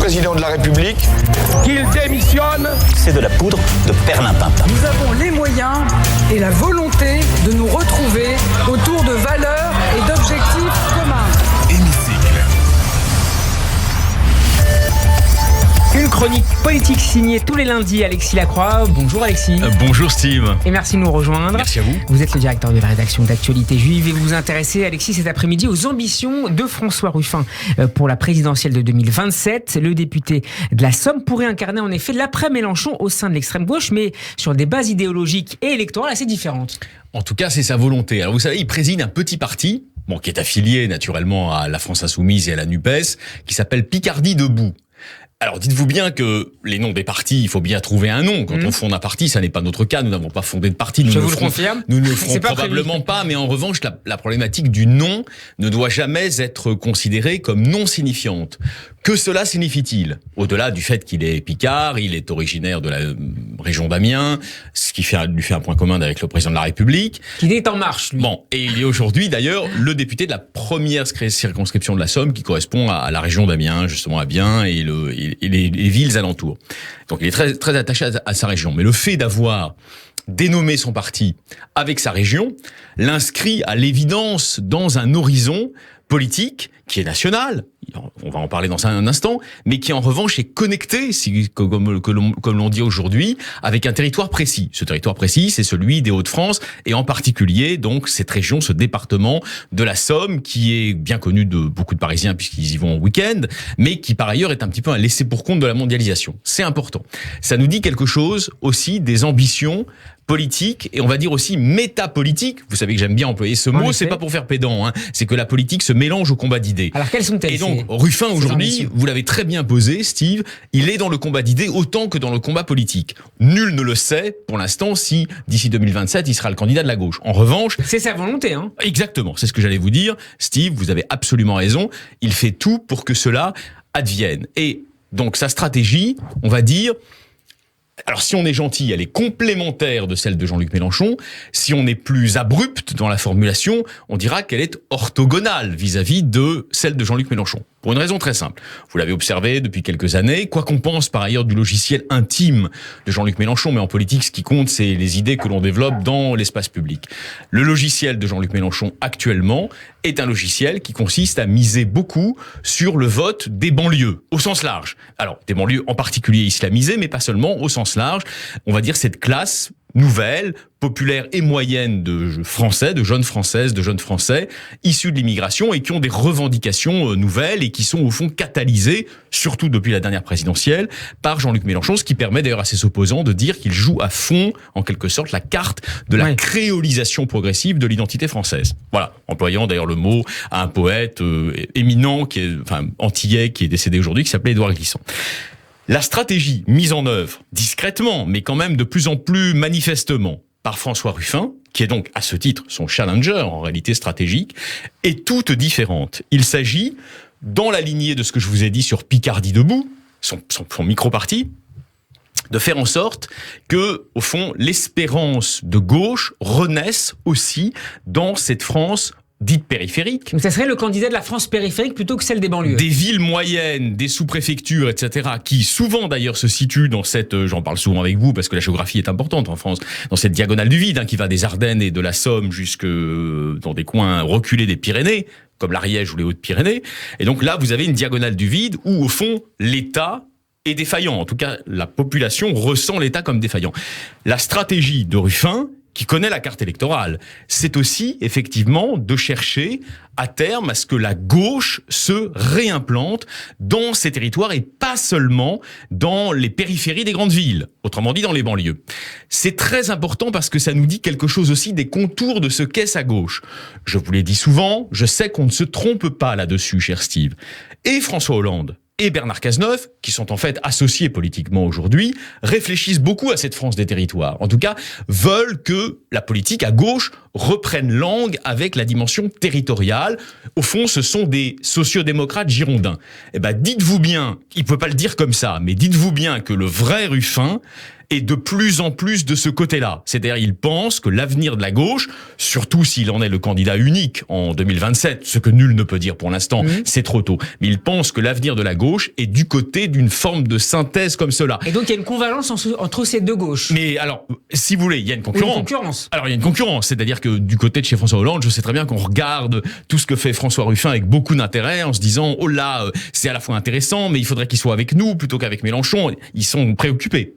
président de la République qu'il démissionne. C'est de la poudre de perlimpinpin. Nous avons les moyens et la volonté de nous retrouver autour de valeurs et d'objectifs communs. Une chronique politique signée tous les lundis, Alexis Lacroix. Bonjour Alexis. Bonjour Steve. Et merci de nous rejoindre. Merci à vous. Vous êtes le directeur de la rédaction d'Actualité Juive et vous vous intéressez, Alexis, cet après-midi aux ambitions de François Ruffin pour la présidentielle de 2027. Le député de la Somme pourrait incarner en effet l'après-Mélenchon au sein de l'extrême gauche, mais sur des bases idéologiques et électorales assez différentes. En tout cas, c'est sa volonté. Alors vous savez, il préside un petit parti, qui est affilié naturellement à la France Insoumise et à la NUPES, qui s'appelle Picardie Debout. Alors, dites-vous bien que les noms des partis, il faut bien trouver un nom. Quand on fonde un parti, ça n'est pas notre cas. Nous n'avons pas fondé de parti. Je vous le confirme. Nous ne le ferons probablement pas. Mais en revanche, la problématique du nom ne doit jamais être considérée comme non signifiante. Que cela signifie-t-il ? Au-delà du fait qu'il est picard, il est originaire de la région d'Amiens, ce qui lui fait un point commun avec le président de la République. Qui est en marche, lui. Et il est aujourd'hui, d'ailleurs, le député de la première circonscription de la Somme, qui correspond à la région d'Amiens, justement à Bien et les villes alentours. Donc il est très, très attaché à sa région. Mais le fait d'avoir dénommé son parti avec sa région l'inscrit à l'évidence dans un horizon politique qui est national, on va en parler dans un instant, mais qui en revanche est connecté, comme l'on dit aujourd'hui, avec un territoire précis. Ce territoire précis, c'est celui des Hauts-de-France, et en particulier donc cette région, ce département de la Somme, qui est bien connu de beaucoup de Parisiens puisqu'ils y vont en week-end, mais qui par ailleurs est un petit peu un laissé-pour-compte de la mondialisation. C'est important. Ça nous dit quelque chose aussi des ambitions politique et on va dire aussi métapolitique. Vous savez que j'aime bien employer ce mot, c'est pas pour faire pédant, c'est que la politique se mélange au combat d'idées. Alors quelles sont-elles ? Et donc Ruffin aujourd'hui, vous l'avez très bien posé, Steve, il est dans le combat d'idées autant que dans le combat politique. Nul ne le sait pour l'instant si d'ici 2027 il sera le candidat de la gauche. En revanche, c'est sa volonté, hein. Exactement, c'est ce que j'allais vous dire, Steve. Vous avez absolument raison. Il fait tout pour que cela advienne. Et donc sa stratégie, on va dire. Alors si on est gentil, elle est complémentaire de celle de Jean-Luc Mélenchon. Si on est plus abrupt dans la formulation, on dira qu'elle est orthogonale vis-à-vis de celle de Jean-Luc Mélenchon. Pour une raison très simple. Vous l'avez observé depuis quelques années, quoi qu'on pense par ailleurs du logiciel intime de Jean-Luc Mélenchon, mais en politique, ce qui compte, c'est les idées que l'on développe dans l'espace public. Le logiciel de Jean-Luc Mélenchon actuellement est un logiciel qui consiste à miser beaucoup sur le vote des banlieues, au sens large. Alors, des banlieues en particulier islamisées, mais pas seulement, au sens large. On va dire cette classe nouvelle, populaire et moyenne de Français, de jeunes Françaises, de jeunes Français, issus de l'immigration et qui ont des revendications nouvelles et qui sont au fond catalysées, surtout depuis la dernière présidentielle, par Jean-Luc Mélenchon, ce qui permet d'ailleurs à ses opposants de dire qu'il joue à fond, en quelque sorte, la carte de la créolisation progressive de l'identité française. Voilà, employant d'ailleurs le mot à un poète éminent, antillais, qui est décédé aujourd'hui, qui s'appelait Édouard Glissant. La stratégie mise en œuvre discrètement, mais quand même de plus en plus manifestement par François Ruffin, qui est donc à ce titre son challenger en réalité stratégique, est toute différente. Il s'agit, dans la lignée de ce que je vous ai dit sur Picardie Debout, son micro-parti, de faire en sorte que, au fond, l'espérance de gauche renaisse aussi dans cette France dite périphérique. Donc ça serait le candidat de la France périphérique plutôt que celle des banlieues. Des villes moyennes, des sous-préfectures, etc., qui souvent d'ailleurs se situent dans cette, j'en parle souvent avec vous parce que la géographie est importante en France, dans cette diagonale du vide, qui va des Ardennes et de la Somme jusque dans des coins reculés des Pyrénées, comme l'Ariège ou les Hautes-Pyrénées. Et donc là, vous avez une diagonale du vide où, au fond, l'État est défaillant. En tout cas, la population ressent l'État comme défaillant. La stratégie de Ruffin, qui connaît la carte électorale, c'est aussi, effectivement, de chercher à terme à ce que la gauche se réimplante dans ces territoires et pas seulement dans les périphéries des grandes villes, autrement dit dans les banlieues. C'est très important parce que ça nous dit quelque chose aussi des contours de ce qu'est sa gauche. Je vous l'ai dit souvent, je sais qu'on ne se trompe pas là-dessus, cher Steve. Et François Hollande et Bernard Cazeneuve, qui sont en fait associés politiquement aujourd'hui, réfléchissent beaucoup à cette France des territoires. En tout cas, veulent que la politique à gauche reprenne langue avec la dimension territoriale. Au fond, ce sont des sociodémocrates girondins. Eh ben, dites-vous bien, il ne peut pas le dire comme ça, mais dites-vous bien que le vrai Ruffin est de plus en plus de ce côté-là. C'est-à-dire, il pense que l'avenir de la gauche, surtout s'il en est le candidat unique en 2027, ce que nul ne peut dire pour l'instant, c'est trop tôt. Mais il pense que l'avenir de la gauche est du côté d'une forme de synthèse comme cela. Et donc il y a une convergence entre ces deux gauches. Mais alors, si vous voulez, il y a une concurrence. Alors, il y a une concurrence. C'est-à-dire que du côté de chez François Hollande, je sais très bien qu'on regarde tout ce que fait François Ruffin avec beaucoup d'intérêt en se disant, oh là, c'est à la fois intéressant, mais il faudrait qu'il soit avec nous plutôt qu'avec Mélenchon. Ils sont préoccupés.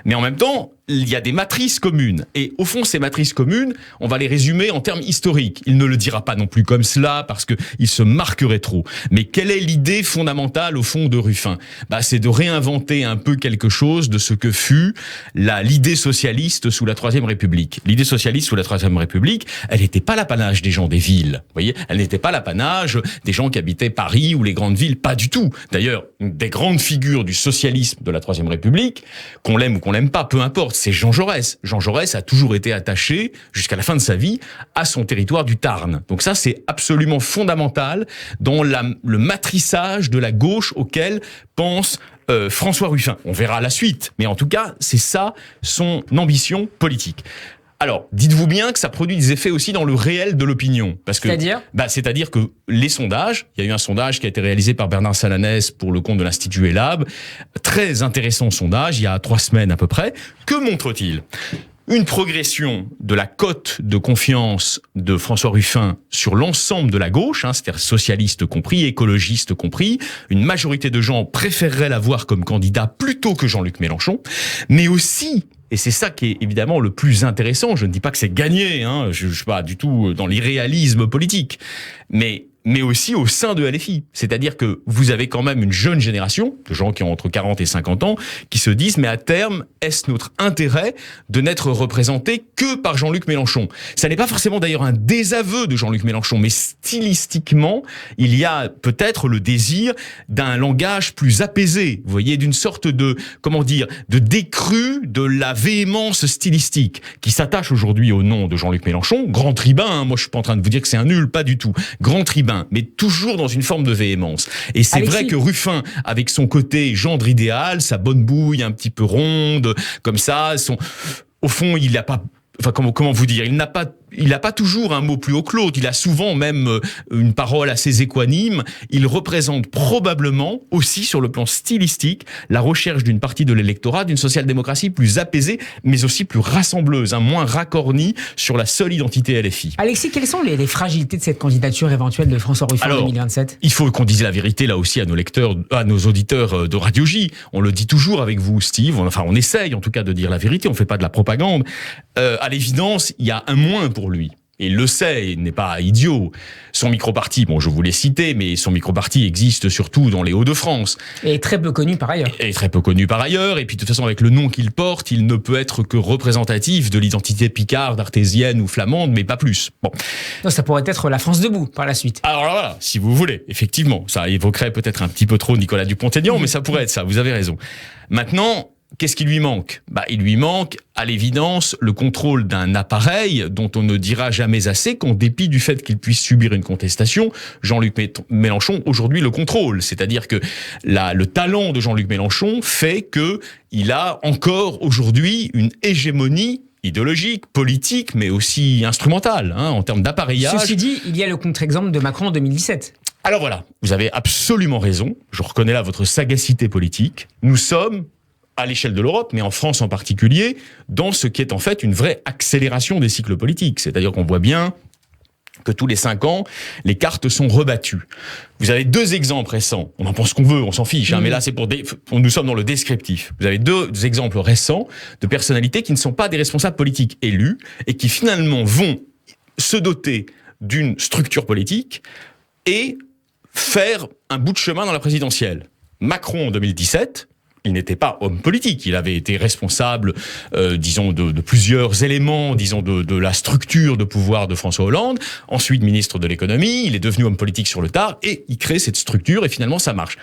Mais en même temps, il y a des matrices communes. Et au fond, ces matrices communes, on va les résumer en termes historiques. Il ne le dira pas non plus comme cela, parce que il se marquerait trop. Mais quelle est l'idée fondamentale, au fond, de Ruffin ? C'est de réinventer un peu quelque chose de ce que fut l'idée socialiste sous la Troisième République. L'idée socialiste sous la Troisième République, elle n'était pas l'apanage des gens des villes. Vous voyez ? Elle n'était pas l'apanage des gens qui habitaient Paris ou les grandes villes. Pas du tout. D'ailleurs, une des grandes figures du socialisme de la Troisième République, qu'on l'aime ou qu'on l'aime pas, peu importe, c'est Jean Jaurès. Jean Jaurès a toujours été attaché, jusqu'à la fin de sa vie, à son territoire du Tarn. Donc ça, c'est absolument fondamental dans le matrissage de la gauche auquel pense François Ruffin. On verra la suite, mais en tout cas, c'est ça son ambition politique. Alors, dites-vous bien que ça produit des effets aussi dans le réel de l'opinion. Parce que, c'est-à-dire que les sondages, il y a eu un sondage qui a été réalisé par Bernard Salanès pour le compte de l'Institut Elab, très intéressant sondage, il y a 3 semaines à peu près. Que montre-t-il ? Une progression de la cote de confiance de François Ruffin sur l'ensemble de la gauche, c'est-à-dire socialiste compris, écologiste compris. Une majorité de gens préféreraient l'avoir comme candidat plutôt que Jean-Luc Mélenchon, mais aussi, et c'est ça qui est évidemment le plus intéressant, je ne dis pas que c'est gagné, je ne suis pas du tout dans l'irréalisme politique, mais aussi au sein de LFI. C'est-à-dire que vous avez quand même une jeune génération, de gens qui ont entre 40 et 50 ans, qui se disent, mais à terme, est-ce notre intérêt de n'être représenté que par Jean-Luc Mélenchon ? Ça n'est pas forcément d'ailleurs un désaveu de Jean-Luc Mélenchon, mais stylistiquement, il y a peut-être le désir d'un langage plus apaisé, vous voyez, d'une sorte de, de décrue de la véhémence stylistique, qui s'attache aujourd'hui au nom de Jean-Luc Mélenchon, grand tribun, moi je suis pas en train de vous dire que c'est un nul, pas du tout, grand tribun, mais toujours dans une forme de véhémence. Et c'est vrai que Ruffin, avec son côté gendre idéal, sa bonne bouille un petit peu ronde, comme ça, au fond, il n'a pas... comment vous dire, il n'a pas toujours un mot plus haut que l'autre. Il a souvent même une parole assez équanime. Il représente probablement aussi sur le plan stylistique la recherche d'une partie de l'électorat d'une social-démocratie plus apaisée, mais aussi plus rassembleuse, moins racornie sur la seule identité LFI. Alexis, quelles sont les fragilités de cette candidature éventuelle de François Ruffin en 2027 ? Il faut qu'on dise la vérité là aussi à nos lecteurs, à nos auditeurs de Radio J. On le dit toujours avec vous, Steve. On essaye en tout cas de dire la vérité. On fait pas de la propagande. À l'évidence, il y a un moins pour lui. Et il le sait, il n'est pas idiot. Son micro-parti, je vous l'ai cité, mais son micro-parti existe surtout dans les Hauts-de-France. Et très peu connu par ailleurs. Et puis de toute façon, avec le nom qu'il porte, il ne peut être que représentatif de l'identité picarde, artésienne ou flamande, mais pas plus. Bon. Donc ça pourrait être la France debout par la suite. Alors voilà, si vous voulez, effectivement. Ça évoquerait peut-être un petit peu trop Nicolas Dupont-Aignan, mais ça pourrait être ça, vous avez raison. Maintenant... qu'est-ce qui lui manque ? Il lui manque, à l'évidence, le contrôle d'un appareil dont on ne dira jamais assez qu'en dépit du fait qu'il puisse subir une contestation, Jean-Luc Mélenchon, aujourd'hui, le contrôle. C'est-à-dire que le talent de Jean-Luc Mélenchon fait qu'il a encore aujourd'hui une hégémonie idéologique, politique, mais aussi instrumentale, en termes d'appareillage. Ceci dit, il y a le contre-exemple de Macron en 2017. Alors voilà, vous avez absolument raison. Je reconnais là votre sagacité politique. Nous sommes... à l'échelle de l'Europe, mais en France en particulier, dans ce qui est en fait une vraie accélération des cycles politiques. C'est-à-dire qu'on voit bien que tous les 5 ans, les cartes sont rebattues. Vous avez 2 exemples récents. On en pense qu'on veut, on s'en fiche, mais là c'est nous sommes dans le descriptif. Vous avez 2 exemples récents de personnalités qui ne sont pas des responsables politiques élus et qui finalement vont se doter d'une structure politique et faire un bout de chemin dans la présidentielle. Macron en 2017, il n'était pas homme politique, il avait été responsable, de plusieurs éléments, de la structure de pouvoir de François Hollande, ensuite ministre de l'économie, il est devenu homme politique sur le tard, et il crée cette structure, et finalement ça marche.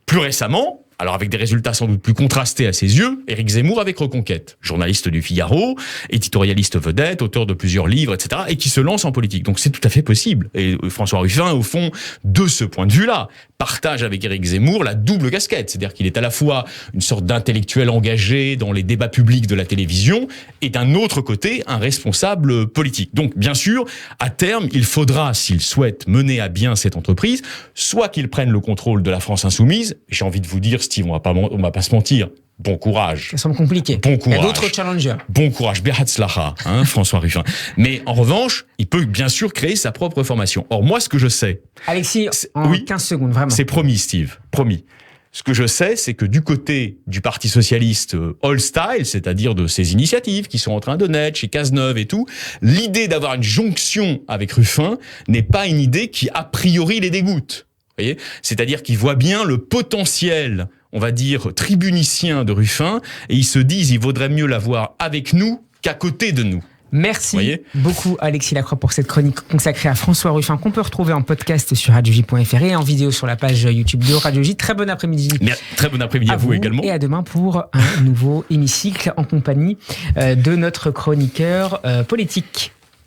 Plus récemment, alors avec des résultats sans doute plus contrastés à ses yeux, Éric Zemmour avec Reconquête, journaliste du Figaro, éditorialiste vedette, auteur de plusieurs livres, etc., et qui se lance en politique. Donc c'est tout à fait possible. Et François Ruffin, au fond, de ce point de vue-là, partage avec Éric Zemmour la double casquette. C'est-à-dire qu'il est à la fois une sorte d'intellectuel engagé dans les débats publics de la télévision et d'un autre côté, un responsable politique. Donc, bien sûr, à terme, il faudra, s'il souhaite mener à bien cette entreprise, soit qu'il prenne le contrôle de la France insoumise. J'ai envie de vous dire, Steve, on va pas se mentir. Bon courage. Ça semble compliqué. Bon courage. Il y a d'autres challengers. Bon courage. Behatzlacha, François Ruffin. Mais en revanche, il peut bien sûr créer sa propre formation. Or, moi, ce que je sais... Alexis, en 15 secondes, vraiment. C'est promis, Steve. Promis. Ce que je sais, c'est que du côté du Parti socialiste old style, c'est-à-dire de ces initiatives qui sont en train de naître chez Cazeneuve et tout, l'idée d'avoir une jonction avec Ruffin n'est pas une idée qui, a priori, les dégoûte. Vous voyez ? C'est-à-dire qu'ils voient bien le potentiel, on va dire, tribunicien de Ruffin, et ils se disent, il vaudrait mieux l'avoir avec nous qu'à côté de nous. Merci beaucoup Alexis Lacroix pour cette chronique consacrée à François Ruffin qu'on peut retrouver en podcast sur radioj.fr et en vidéo sur la page YouTube de Radio J. Très bon après-midi. Très bon après-midi à vous également. Et à demain pour un nouveau hémicycle en compagnie de notre chroniqueur politique.